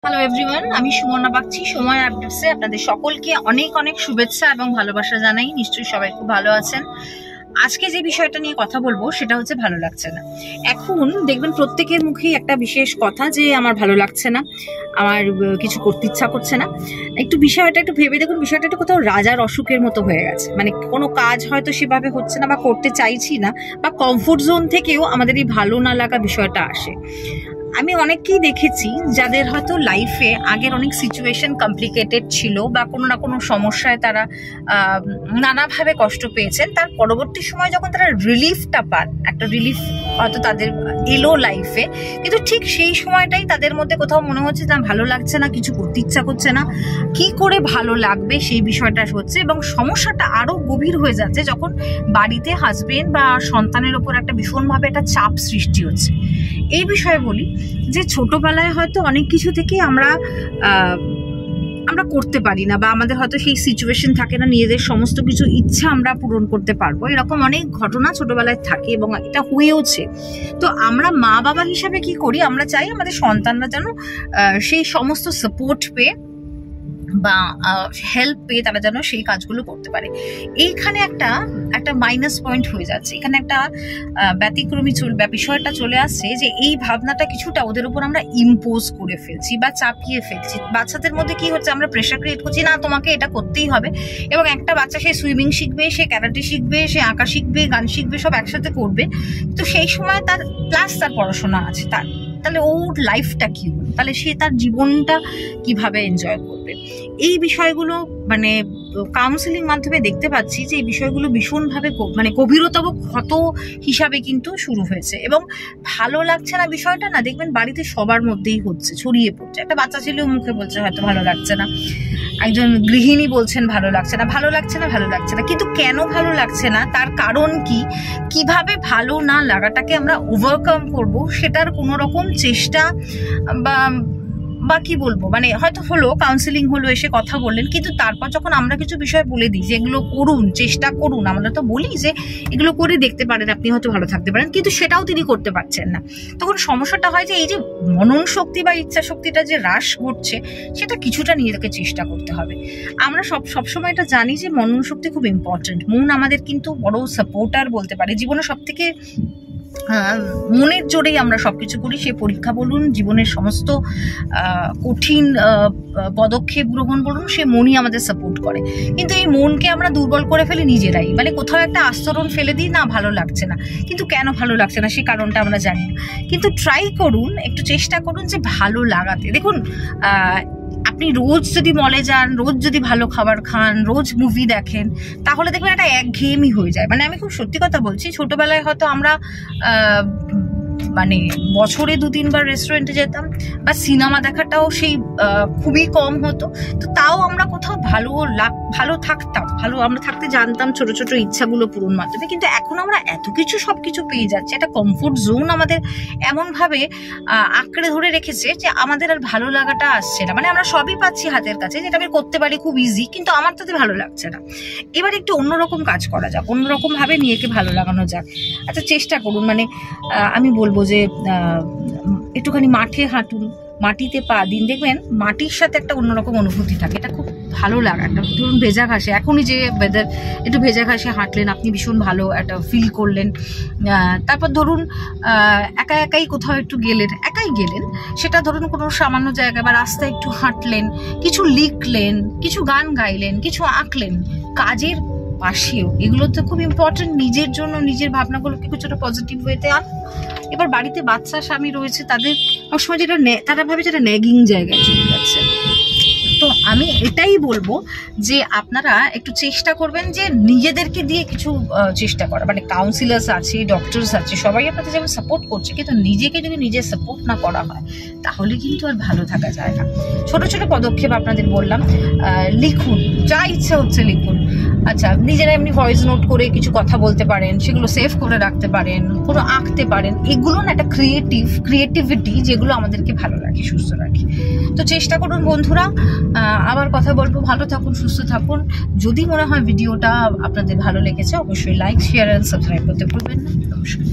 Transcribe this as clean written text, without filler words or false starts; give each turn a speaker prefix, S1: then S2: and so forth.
S1: Hello everyone, আমি সুমনা বাগচি। সময় আপডেটসে আপনাদের সকলকে অনেক অনেক শুভেচ্ছা এবং ভালোবাসা জানাই। নিশ্চয়ই সবাই খুব ভালো আছেন। আজকে যে বিষয়টা নিয়ে কথা বলবো সেটা হচ্ছে ভালো লাগছে না। এখন দেখবেন প্রত্যেকের মুখেই একটা বিশেষ কথা যে আমার ভালো লাগছে না, আমার কিছু করতে ইচ্ছা করছে না। একটু বিষয়টা একটু ভেবে দেখুন, বিষয়টা একটু কোথাও রাজার অসুখের মতো হয়ে গেছে। মানে কোনো কাজ হয়তো সেভাবে হচ্ছে না বা করতে চাইছি না, বা কমফোর্ট জোন থেকেও আমাদের এই ভালো না লাগা বিষয়টা আসে। আমি অনেককেই দেখেছি যাদের হয়তো লাইফে আগের অনেক সিচুয়েশন কমপ্লিকেটেড ছিল বা কোনো না কোনো সমস্যায় তারা নানাভাবে কষ্ট পেয়েছেন। তার পরবর্তী সময় যখন তারা রিলিফটা পান, একটা রিলিফ হয়তো তাদের এলো লাইফে, কিন্তু ঠিক সেই সময়টাই তাদের মধ্যে কোথাও মনে হচ্ছে না ভালো লাগছে না, কিছু করতে ইচ্ছা করছে না, কি করে ভালো লাগবে সেই বিষয়টা হচ্ছে। এবং সমস্যাটা আরো গভীর হয়ে যাচ্ছে যখন বাড়িতে হাজবেন্ড বা সন্তানের ওপর একটা ভীষণভাবে একটা চাপ সৃষ্টি হচ্ছে। এই বিষয়ে বলি যে ছোটবেলায় হয়তো অনেক কিছু থেকে আমরা করতে পারি না, বা আমাদের হয়তো সেই সিচুয়েশন থাকে না নিজেদের সমস্ত কিছু ইচ্ছা আমরা পূরণ করতে পারবো। এরকম অনেক ঘটনা ছোটবেলায় থাকে এবং এটা হয়েওছে। তো আমরা মা বাবা হিসাবে কি করি, আমরা চাই আমাদের সন্তানরা যেন সেই সমস্ত সাপোর্ট পেয়ে বা হেল্প পেয়ে তারা যেন সেই কাজগুলো করতে পারে। এইখানে একটা মাইনাস পয়েন্ট হয়ে যাচ্ছে। এখানে একটা ব্যতিক্রমী বিষয়টা চলে আসছে যে এই ভাবনাটা কিছুটা ওদের উপর আমরা ইম্পোজ করে ফেলছি বা চাপিয়ে ফেলছি। বাচ্চাদের মধ্যে কি হচ্ছে, আমরা প্রেশার ক্রিয়েট করছি, না তোমাকে এটা করতেই হবে। এবং একটা বাচ্চা সে সুইমিং শিখবে, সে ক্যারাটে শিখবে, সে আঁকা শিখবে, গান শিখবে, সব একসাথে করবে। তো সেই সময় তার প্লাস তার পড়াশোনা আছে, তাহলে ওর লাইফটা কি, তাহলে সে তার জীবনটা কিভাবে এনজয় করবে। এই বিষয়গুলো মানে কাউন্সিলিং মাধ্যমে দেখতে পাচ্ছি যে এই বিষয়গুলো ভীষণভাবে মানে গভীরতম ক্ষত হিসাবে কিন্তু শুরু হয়েছে। এবং ভালো লাগছে না বিষয়টা না, দেখবেন বাড়িতে সবার মধ্যেই হচ্ছে, ছড়িয়ে পড়ছে। একটা বাচ্চা ছেলেও মুখে বলছে হয়তো ভালো লাগছে না, একজন গৃহিণী বলছেন ভালো লাগছে না, ভালো লাগছে না, ভালো লাগছে না। কিন্তু কেন ভালো লাগছে না, তার কারণ কি, কিভাবে ভালো না লাগাটাকে আমরা ওভারকাম করব, সেটার কোনো রকম চেষ্টা বা কি বলবো, মানে হয়তো হলো কাউন্সিলিং হলো, এসে কথা বললেন, কিন্তু তারপর যখন আমরা কিছু বিষয় বলে দিই যে এগুলো করুন, চেষ্টা করুন, আমরা তো বলি যে এগুলো করে দেখতে পারেন, আপনি হয়তো ভালো থাকতে পারেন, কিন্তু সেটাও তিনি করতে পারছেন না। তখন সমস্যাটা হয় যে এই যে মনন শক্তি বা ইচ্ছা শক্তিটা যে হ্রাস ঘটছে, সেটা কিছুটা নিজেকে চেষ্টা করতে হবে। আমরা সবসময় এটা জানি যে মনন শক্তি খুব ইম্পর্টেন্ট। মন আমাদের কিন্তু বড় সাপোর্টার বলতে পারে। জীবনে সব থেকে মনের জোরেই আমরা সবকিছু করি। সে পরীক্ষা বলুন, জীবনের সমস্ত কঠিন পদক্ষেপ গ্রহণ বলুন, সে মনই আমাদের সাপোর্ট করে। কিন্তু এই মনকে আমরা দুর্বল করে ফেলি নিজেরাই। মানে কোথাও একটা আস্তরণ ফেলে দিই, না ভালো লাগছে না, কিন্তু কেন ভালো লাগছে না সেই কারণটা আমরা জানি না। কিন্তু ট্রাই করুন, একটু চেষ্টা করুন যে ভালো লাগাতে। দেখুন, আপনি রোজ যদি মলে যান, রোজ যদি ভালো খাবার খান, রোজ মুভি দেখেন, তাহলে দেখবেন একটা একঘেয়েমি হয়ে যায়। মানে আমি খুব সত্যি কথা বলছি, ছোটবেলায় হয়তো আমরা মানে বছরে 2-3 বার রেস্টুরেন্টে যেতাম, বা সিনেমা দেখাটাও সেই খুবই কম হতো। তো তাও আমরা কোথাও ভালো থাকতাম, আমরা থাকতে জানতাম ছোট ছোট ইচ্ছাগুলো পূরণ মাধ্যমে। কিন্তু এখন আমরা এত কিছু সবকিছু পেয়ে যাচ্ছি, একটা কমফোর্ট জোন আমাদের এমনভাবে আঁকড়ে ধরে রেখেছে যে আমাদের আর ভালো লাগাটা আসছে না। মানে আমরা সবই পাচ্ছি হাতের কাছে, যেটা আমি করতে পারি খুব ইজি, কিন্তু আমার তাতে ভালো লাগছে না। এবার একটু অন্যরকম কাজ করা যাক, অন্যরকম ভাবে নিজেকে ভালো লাগানো যাক। আচ্ছা, চেষ্টা করুন। মানে আমি বলবো যে একটুখানি মাঠে হাঁটুন, মাটিতে পা দিন, দেখবেন মাটির সাথে একটা অন্যরকম অনুভূতি থাকে, এটা খুব ভালো লাগা। একটা ধরুন ভেজা ঘাসে, এখনই যে ওয়েদার, একটু ভেজা ঘাসে হাঁটলেন, আপনি ভীষণ ভালো একটা ফিল করলেন। তারপর ধরুন একাই কোথাও একটু একাই গেলেন, সেটা ধরুন কোনো সামান্য জায়গায় বা রাস্তায় একটু হাঁটলেন, কিছু লিখলেন, কিছু গান গাইলেন, কিছু আঁকলেন। কাজের পাশেও এগুলো তো খুব ইম্পর্টেন্ট, নিজের জন্য নিজের ভাবনাগুলোকে কিছুটা পজিটিভ ওয়েতে আন। এবার বাড়িতে বাচ্চা স্বামী রয়েছে, তাদের সবসময় যেটা তারা ভাবে যেটা ন্যাগিং জায়গায় চলে যাচ্ছে। তো আমি এটাই বলবো যে আপনারা একটু চেষ্টা করবেন যে নিজেদেরকে দিয়ে কিছু চেষ্টা করা। মানে কাউন্সিলার্স আছে, ডক্টরস আছে, সবাই আপনাদের যেমন সাপোর্ট করছে, কিন্তু নিজেকে যদি নিজে সাপোর্ট না করা হয় তাহলে কিন্তু আর ভালো থাকা যায় না। ছোট ছোট পদক্ষেপ আপনাদের বললাম, লিখুন, যা ইচ্ছা হচ্ছে লিখুন। আচ্ছা, নিজেরা এমনি ভয়েস নোট করে কিছু কথা বলতে পারেন, সেগুলো সেভ করে রাখতে পারেন, কোনো আঁকতে পারেন। এগুলো না একটা ক্রিয়েটিভিটি যেগুলো আমাদেরকে ভালো রাখে, সুস্থ রাখে। তো চেষ্টা করুন বন্ধুরা। আবার কথা বলবো, ভালো থাকুন, সুস্থ থাকুন। যদি মনে হয় ভিডিওটা আপনাদের ভালো লেগেছে, অবশ্যই লাইক, শেয়ার এন্ড সাবস্ক্রাইব করতে ভুলবেন না। নমস্কার।